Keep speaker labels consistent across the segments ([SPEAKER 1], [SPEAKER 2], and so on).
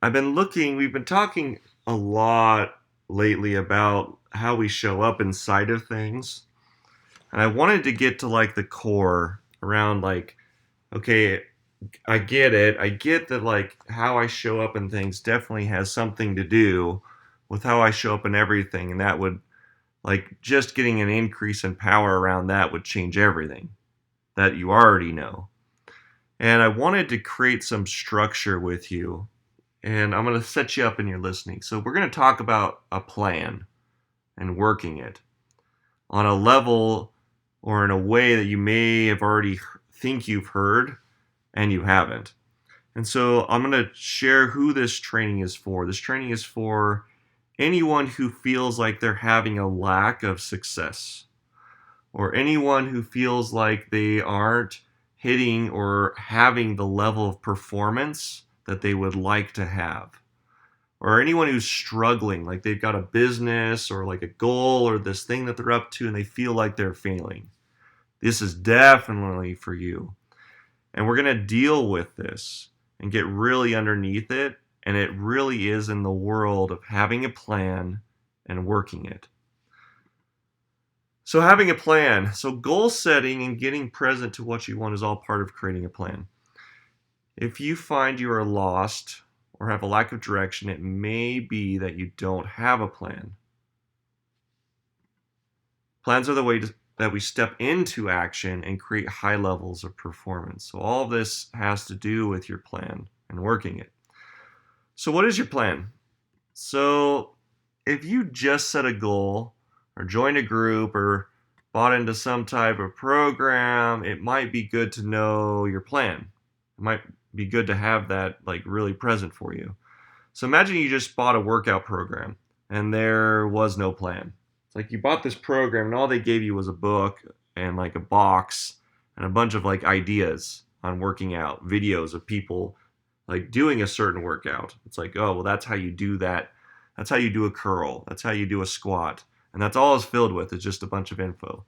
[SPEAKER 1] we've been talking a lot lately about how we show up inside of things. And I wanted to get to like the core around like, okay, I get it. I get that like how I show up in things definitely has something to do with how I show up in everything. And that would like just getting an increase in power around that would change everything that you already know. And I wanted to create some structure with you, and I'm going to set you up in your listening. So, we're going to talk about a plan and working it on a level or in a way that you may have already think you've heard and you haven't. And so, I'm going to share who this training is for. This training is for anyone who feels like they're having a lack of success, or anyone who feels like they aren't hitting or having the level of performance that they would like to have, or anyone who's struggling, like they've got a business or like a goal or this thing that they're up to and they feel like they're failing. This is definitely for you. And we're going to deal with this and get really underneath it. And it really is in the world of having a plan and working it. So having a plan. So goal setting and getting present to what you want is all part of creating a plan. If you find you are lost or have a lack of direction, it may be that you don't have a plan. Plans are the way that we step into action and create high levels of performance. So all of this has to do with your plan and working it. So what is your plan? So if you just set a goal or joined a group or bought into some type of program, it might be good to know your plan. It might be good to have that like really present for you. So imagine you just bought a workout program and there was no plan. It's like you bought this program and all they gave you was a book and like a box and a bunch of like ideas on working out, videos of people like doing a certain workout. It's like, oh, well, that's how you do that. That's how you do a curl. That's how you do a squat. And that's all it's filled with is just a bunch of info.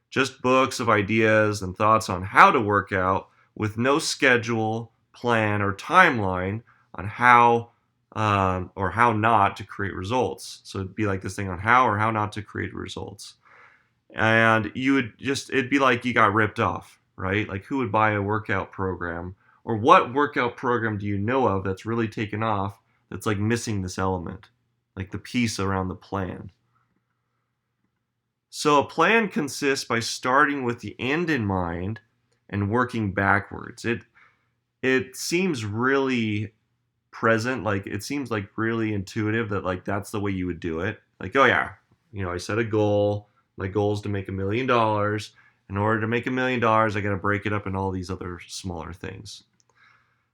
[SPEAKER 1] Just books of ideas and thoughts on how to work out with no schedule, plan, or timeline on how or how not to create results. So it'd be like this thing on how or how not to create results. And you would just, it'd be like you got ripped off, right? Like who would buy a workout program? Or what workout program do you know of that's really taken off that's like missing this element, like the piece around the plan? So a plan consists by starting with the end in mind and working backwards. It seems really present, like it seems like really intuitive that like that's the way you would do it. Like, oh yeah, I set a goal. My goal is to make $1,000,000. In order to make $1,000,000, I got to break it up in all these other smaller things.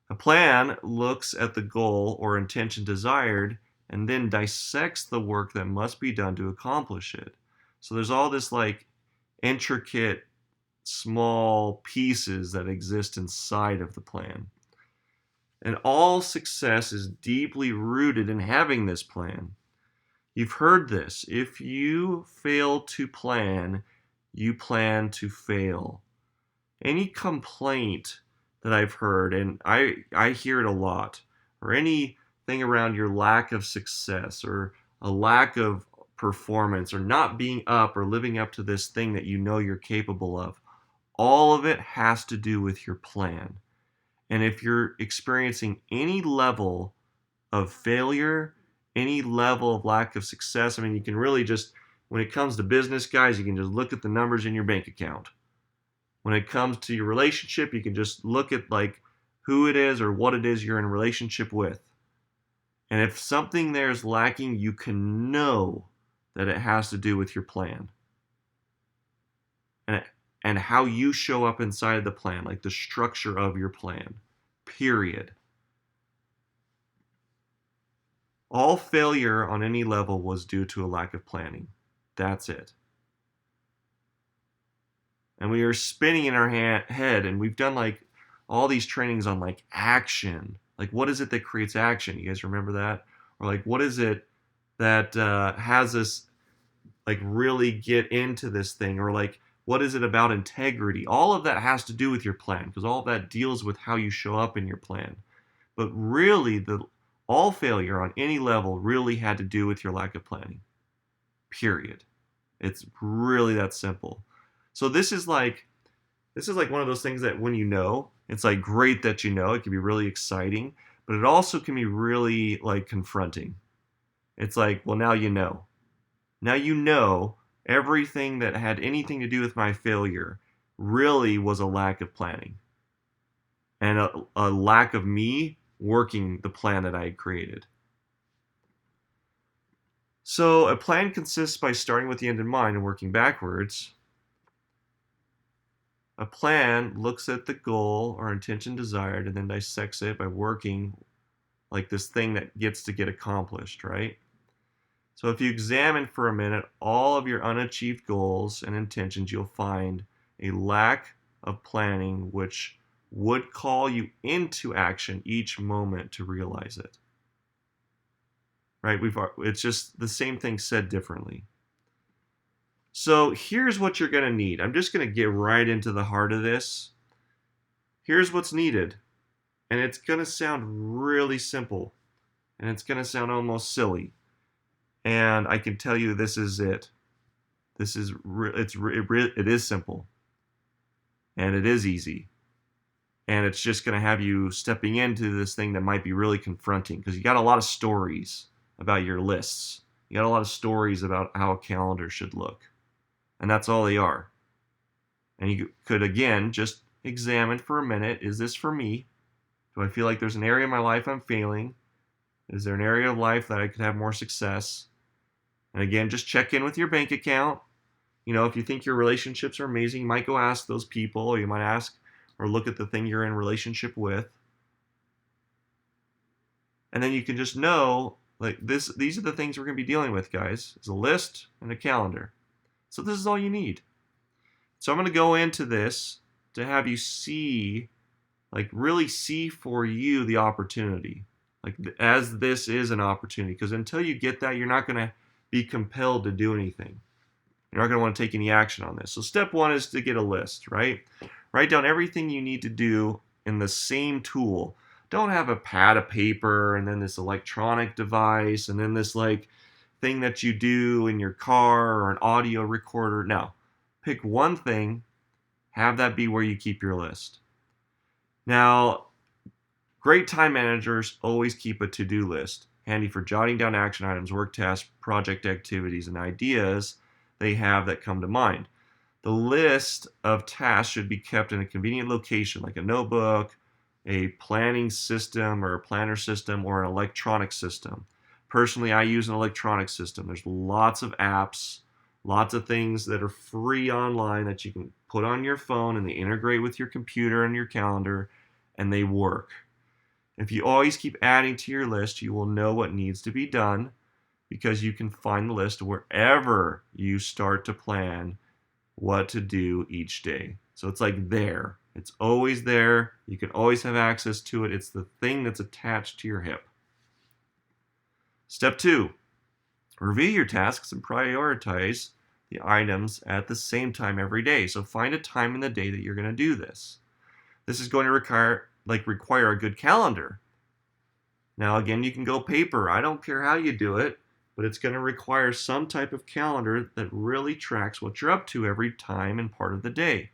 [SPEAKER 1] A plan looks at the goal or intention desired and then dissects the work that must be done to accomplish it. So there's all this like intricate small pieces that exist inside of the plan. And all success is deeply rooted in having this plan. You've heard this. If you fail to plan, you plan to fail. Any complaint that I've heard, and I hear it a lot, or anything around your lack of success or a lack of performance or not being up or living up to this thing that you know you're capable of, all of it has to do with your plan. And if you're experiencing any level of failure, any level of lack of success, I mean, you can really just, when it comes to business, guys, you can just look at the numbers in your bank account. When it comes to your relationship, you can just look at like who it is or what it is you're in a relationship with. And if something there is lacking, you can know that it has to do with your plan. And how you show up inside of the plan, like the structure of your plan, period. All failure on any level was due to a lack of planning. That's it. And we are spinning in our head, and we've done like all these trainings on like action. Like, what is it that creates action? You guys remember that? Or like, what is it that has us like really get into this thing? Or like, what is it about integrity? All of that has to do with your plan, because all of that deals with how you show up in your plan. But really, All failure on any level really had to do with your lack of planning. Period. It's really that simple. So this is like one of those things that when you know, it's like great that you know. It can be really exciting, but it also can be really like confronting. It's like, well, now you know. Now you know everything that had anything to do with my failure really was a lack of planning and a lack of me working the plan that I had created. So a plan consists by starting with the end in mind and working backwards. A plan looks at the goal or intention desired and then dissects it by working like this thing that gets to get accomplished, right? So if you examine for a minute all of your unachieved goals and intentions, you'll find a lack of planning which would call you into action each moment to realize it. Right? It's just the same thing said differently. So here's what you're going to need. I'm just going to get right into the heart of this. Here's what's needed. And it's going to sound really simple. And it's going to sound almost silly. And I can tell you this is it. It is simple. And it is easy. And it's just going to have you stepping into this thing that might be really confronting because you got a lot of stories about your lists. You got a lot of stories about how a calendar should look. And that's all they are. And you could, again, just examine for a minute, is this for me? Do I feel like there's an area in my life I'm failing? Is there an area of life that I could have more success? And again, just check in with your bank account. You know, if you think your relationships are amazing, you might go ask those people, or you might ask or look at the thing you're in relationship with. And then you can just know, like, these are the things we're going to be dealing with, guys. It's a list and a calendar. So this is all you need. So I'm going to go into this to have you see, like really see for you the opportunity. Like as this is an opportunity. Because until you get that, you're not going to be compelled to do anything. You're not going to want to take any action on this. So step one is to get a list, right? Write down everything you need to do in the same tool. Don't have a pad of paper and then this electronic device and then this like thing that you do in your car or an audio recorder. No. Pick one thing, have that be where you keep your list. Now, great time managers always keep a to-do list, handy for jotting down action items, work tasks, project activities, and ideas they have that come to mind. The list of tasks should be kept in a convenient location like a notebook, a planning system or a planner system, or an electronic system. Personally, I use an electronic system. There's lots of apps, lots of things that are free online that you can put on your phone and they integrate with your computer and your calendar and they work. If you always keep adding to your list, you will know what needs to be done because you can find the list wherever you start to plan what to do each day. So it's like there. It's always there. You can always have access to it. It's the thing that's attached to your hip. Step 2, review your tasks and prioritize the items at the same time every day. So find a time in the day that you're going to do this. This is going to require a good calendar. Now again, you can go paper. I don't care how you do it, but it's going to require some type of calendar that really tracks what you're up to every time and part of the day.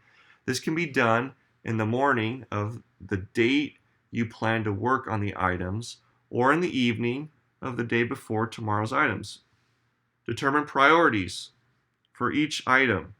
[SPEAKER 1] This can be done in the morning of the date you plan to work on the items or in the evening of the day before tomorrow's items. Determine priorities for each item,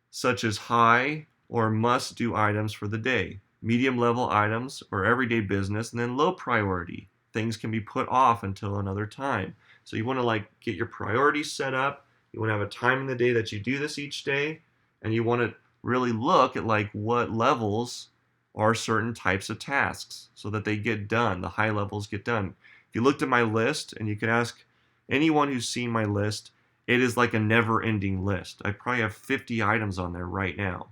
[SPEAKER 1] such as high or must-do items for the day, medium-level items or everyday business, and then low priority. Things can be put off until another time. So you want to get your priorities set up. You want to have a time in the day that you do this each day, and you want to really look at what levels are certain types of tasks so that they get done. The high levels get done. If you looked at my list, and you can ask anyone who's seen my list, it is like a never-ending list. I probably have 50 items on there right now.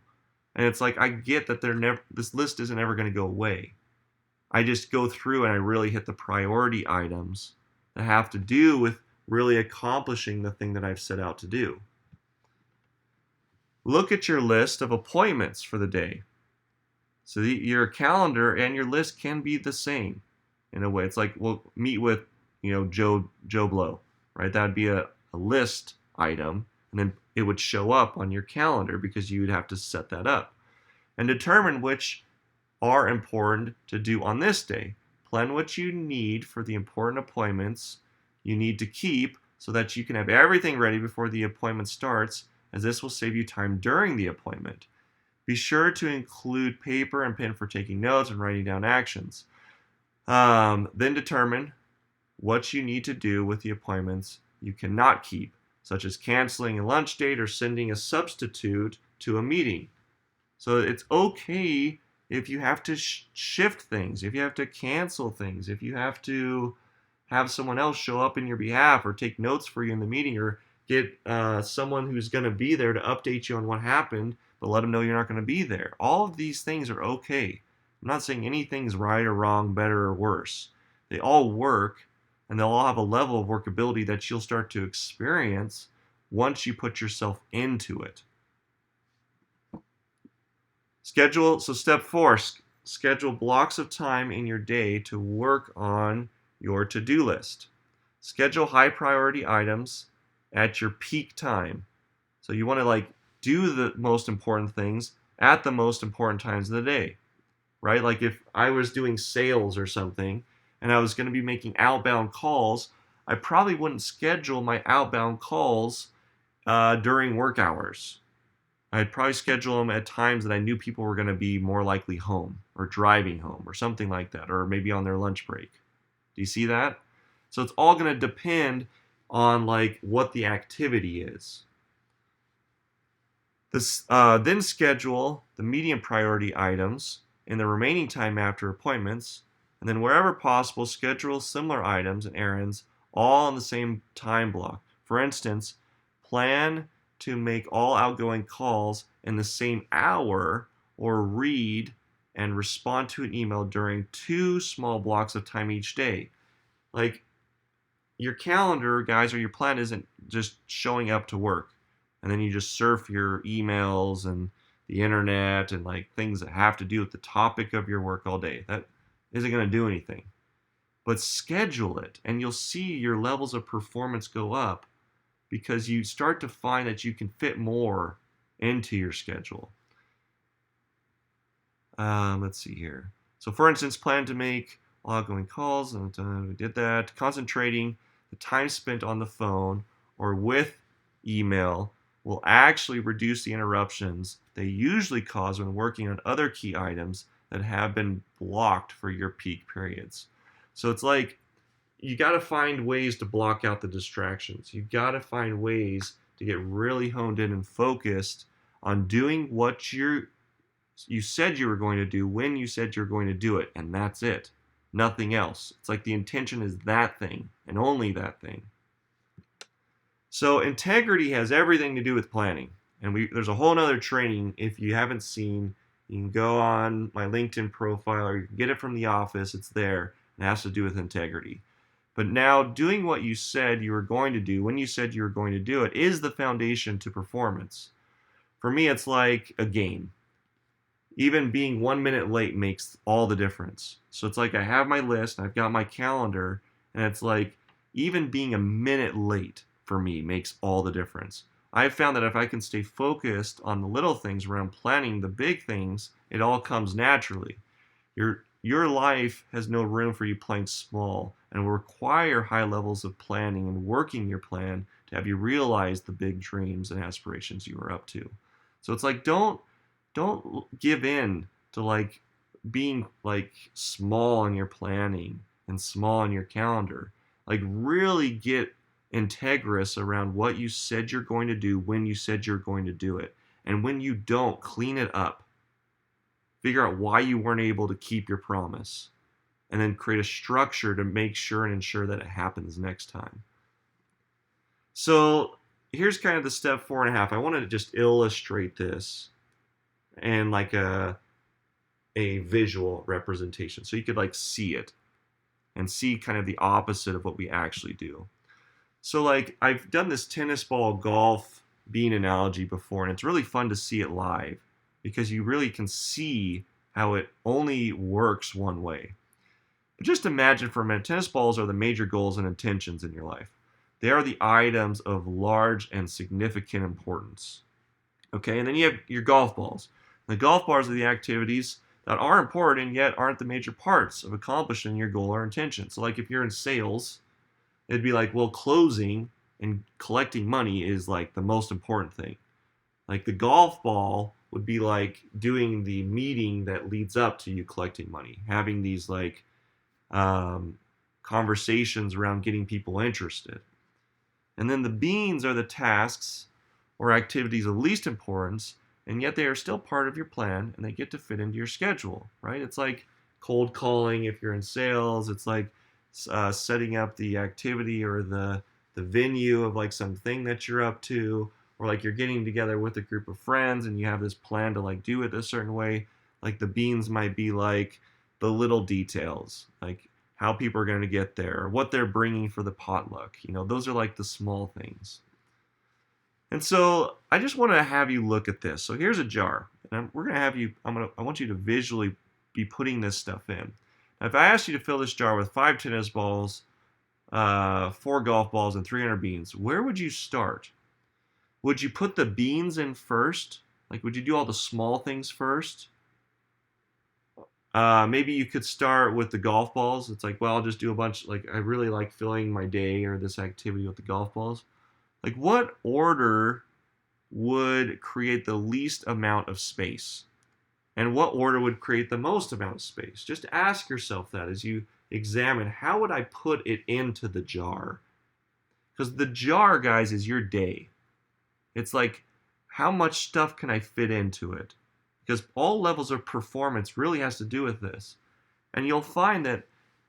[SPEAKER 1] And it's like I get that this list isn't ever going to go away. I just go through and I really hit the priority items that have to do with really accomplishing the thing that I've set out to do. Look at your list of appointments for the day. So your calendar and your list can be the same. in a way. It's like, well, meet with, Joe Blow, right? That would be a list item, and then it would show up on your calendar because you would have to set that up. And determine which are important to do on this day. Plan what you need for the important appointments you need to keep so that you can have everything ready before the appointment starts, as this will save you time during the appointment. Be sure to include paper and pen for taking notes and writing down actions. Then determine what you need to do with the appointments you cannot keep, such as canceling a lunch date or sending a substitute to a meeting. So it's okay if you have to shift things, if you have to cancel things, if you have to have someone else show up in your behalf or take notes for you in the meeting, or get someone who's going to be there to update you on what happened, but let them know you're not going to be there. All of these things are okay. I'm not saying anything's right or wrong, better or worse. They all work, and they'll all have a level of workability that you'll start to experience once you put yourself into it. So step 4, schedule blocks of time in your day to work on your to-do list. Schedule high priority items at your peak time. So you want to do the most important things at the most important times of the day, right? Like if I was doing sales or something and I was going to be making outbound calls, I probably wouldn't schedule my outbound calls during work hours. I'd probably schedule them at times that I knew people were going to be more likely home or driving home or something like that, or maybe on their lunch break. Do you see that? So it's all going to depend on what the activity is. Then schedule the medium priority items in the remaining time after appointments, and then wherever possible, schedule similar items and errands all in the same time block. For instance, plan to make all outgoing calls in the same hour, or read and respond to an email during 2 small blocks of time each day. Like your calendar, guys, or your plan isn't just showing up to work and then you just surf your emails and the internet and things that have to do with the topic of your work all day. That isn't going to do anything. But schedule it, and you'll see your levels of performance go up because you start to find that you can fit more into your schedule. Let's see here. So for instance, plan to make outgoing calls, and we did that. Concentrating the time spent on the phone or with email will actually reduce the interruptions they usually cause when working on other key items that have been blocked for your peak periods. So it's you got to find ways to block out the distractions. You got to find ways to get really honed in and focused on doing what you said you were going to do when you said you're going to do it, and that's it. Nothing else. It's the intention is that thing and only that thing. So integrity has everything to do with planning, and there's a whole nother training. If you haven't seen, you can go on my LinkedIn profile, or you can get it from the office. It's there. It has to do with integrity. But now, doing what you said you were going to do when you said you were going to do it is the foundation to performance. For me, it's like a game. Even being 1 minute late makes all the difference. So it's I have my list, I've got my calendar, and it's even being a minute late for me makes all the difference. I've found that if I can stay focused on the little things around planning the big things, it all comes naturally. Your life has no room for you playing small, and will require high levels of planning and working your plan to have you realize the big dreams and aspirations you are up to. So it's don't give in to being small in your planning and small in your calendar. Really get integrous around what you said you're going to do when you said you're going to do it. And when you don't, clean it up. Figure out why you weren't able to keep your promise, and then create a structure to make sure and ensure that it happens next time. So here's kind of the step 4.5. I wanted to just illustrate this in a visual representation, so you could see it and see kind of the opposite of what we actually do. So I've done this tennis ball golf bean analogy before, and it's really fun to see it live because you really can see how it only works one way. But just imagine for a minute, tennis balls are the major goals and intentions in your life. They are the items of large and significant importance. Okay, and then you have your golf balls. The golf balls are the activities that are important and yet aren't the major parts of accomplishing your goal or intention. So, like if you're in sales, it'd be like, well, closing and collecting money is like the most important thing. Like the golf ball would be like doing the meeting that leads up to you collecting money, having these like um, conversations around getting people interested. And then the beans are the tasks or activities of least importance, and yet they are still part of your plan and they get to fit into your schedule, right? It's like cold calling if you're in sales. It's like setting up the activity or the venue of like something that you're up to, or like you're getting together with a group of friends and you have this plan to like do it a certain way. Like the beans might be like the little details, like how people are going to get there, or what they're bringing for the potluck. You know, those are like the small things. And so I just want to have you look at this. So here's a jar, and we're going to have you. I want you to visually be putting this stuff in. Now, if I asked you to fill this jar with 5 tennis balls, 4 golf balls, and 300 beans, where would you start? Would you put the beans in first? Like, would you do all the small things first? Maybe you could start with the golf balls. It's like, well, I'll just do a bunch. Like, I really like filling my day or this activity with the golf balls. Like, what order would create the least amount of space? And what order would create the most amount of space? Just ask yourself that as you examine, how would I put it into the jar? Because the jar, guys, is your day. It's like, how much stuff can I fit into it? Because all levels of performance really has to do with this. And you'll find that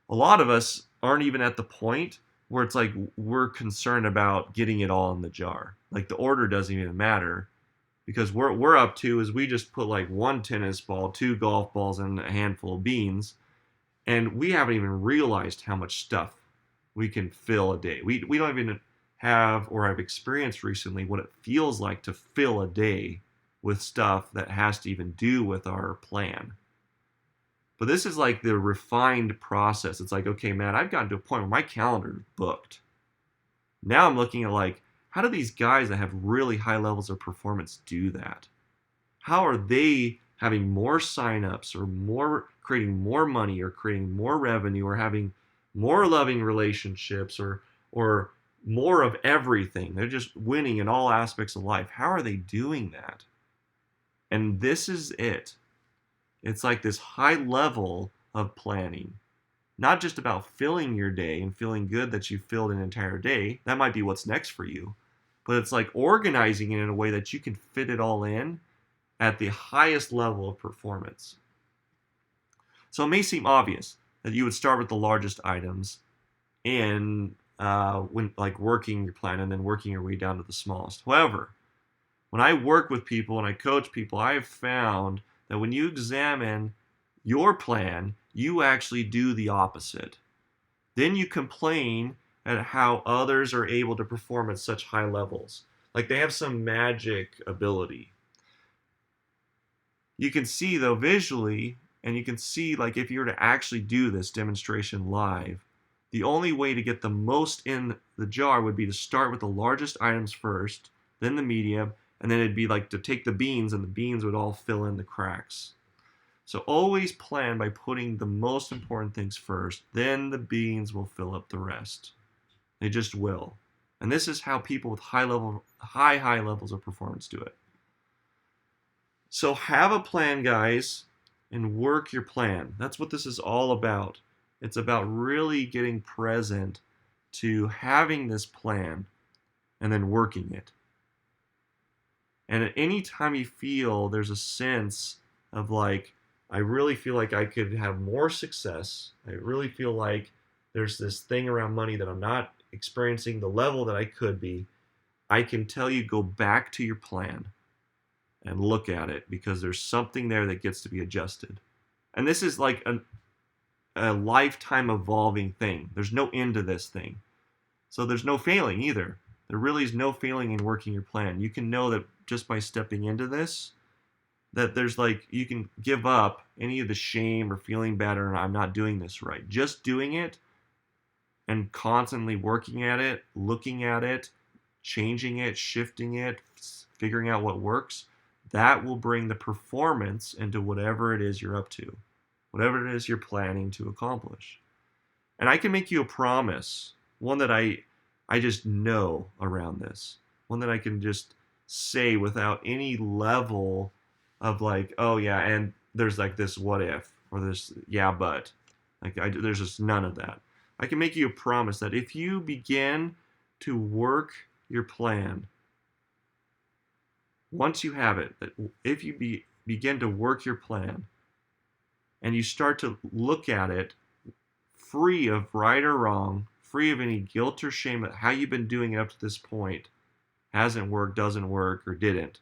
[SPEAKER 1] a lot of us aren't even at the point where it's like we're concerned about getting it all in the jar. Like the order doesn't even matter, because we're up to is we just put like 1 tennis ball, 2 golf balls, and a handful of beans, and we haven't even realized how much stuff we can fill a day. We don't even have, or I've experienced recently, what it feels like to fill a day with stuff that has to even do with our plan. But this is like the refined process. It's like, okay, man, I've gotten to a point where my calendar is booked. Now I'm looking at like, how do these guys that have really high levels of performance do that? How are they having more signups, or more creating more money, or creating more revenue, or having more loving relationships, or more of everything? They're just winning in all aspects of life. How are they doing that? And this is it. It's like this high level of planning. Not just about filling your day and feeling good that you filled an entire day. That might be what's next for you. But it's like organizing it in a way that you can fit it all in at the highest level of performance. So it may seem obvious that you would start with the largest items and when like working your plan and then working your way down to the smallest. However, when I work with people and I coach people, I have found that when you examine your plan, you actually do the opposite. Then you complain at how others are able to perform at such high levels. Like they have some magic ability. You can see though visually, and you can see like if you were to actually do this demonstration live, the only way to get the most in the jar would be to start with the largest items first, then the medium, and then it'd be like to take the beans, and the beans would all fill in the cracks. So always plan by putting the most important things first, then the beans will fill up the rest. They just will. And this is how people with high levels of performance do it. So have a plan, guys, and work your plan. That's what this is all about. It's about really getting present to having this plan and then working it. And at any time you feel there's a sense of like, I really feel like I could have more success, I really feel like there's this thing around money that I'm not experiencing the level that I could be, I can tell you go back to your plan and look at it, because there's something there that gets to be adjusted. And this is like a lifetime evolving thing. There's no end to this thing. So there's no failing either. There really is no failing in working your plan. You can know that just by stepping into this, that there's like, you can give up any of the shame or feeling bad or I'm not doing this right. Just doing it and constantly working at it, looking at it, changing it, shifting it, figuring out what works, that will bring the performance into whatever it is you're up to, whatever it is you're planning to accomplish. And I can make you a promise, one that I just know around this, one that I can just say without any level of like, oh yeah, and there's like this what if or this yeah but, like there's just none of that. I can make you a promise that if you begin to work your plan, once you have it, that if you begin to work your plan and you start to look at it free of right or wrong, free of any guilt or shame at how you've been doing it up to this point, hasn't worked, doesn't work, or didn't,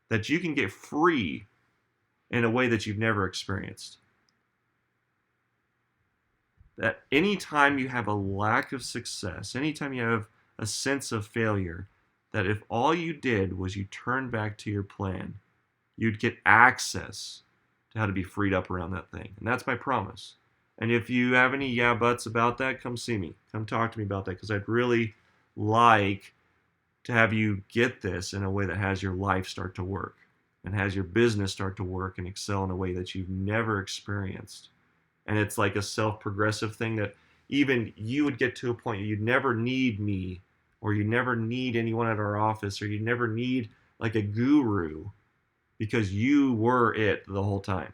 [SPEAKER 1] that you can get free in a way that you've never experienced. That anytime you have a lack of success, anytime you have a sense of failure, that if all you did was you turn back to your plan, you'd get access to how to be freed up around that thing. And that's my promise. And if you have any yeah buts about that, come see me. Come talk to me about that, because I'd really like to have you get this in a way that has your life start to work and has your business start to work and excel in a way that you've never experienced. And it's like a self-progressive thing that even you would get to a point you'd never need me, or you never need anyone at our office, or you never need like a guru, because you were it the whole time.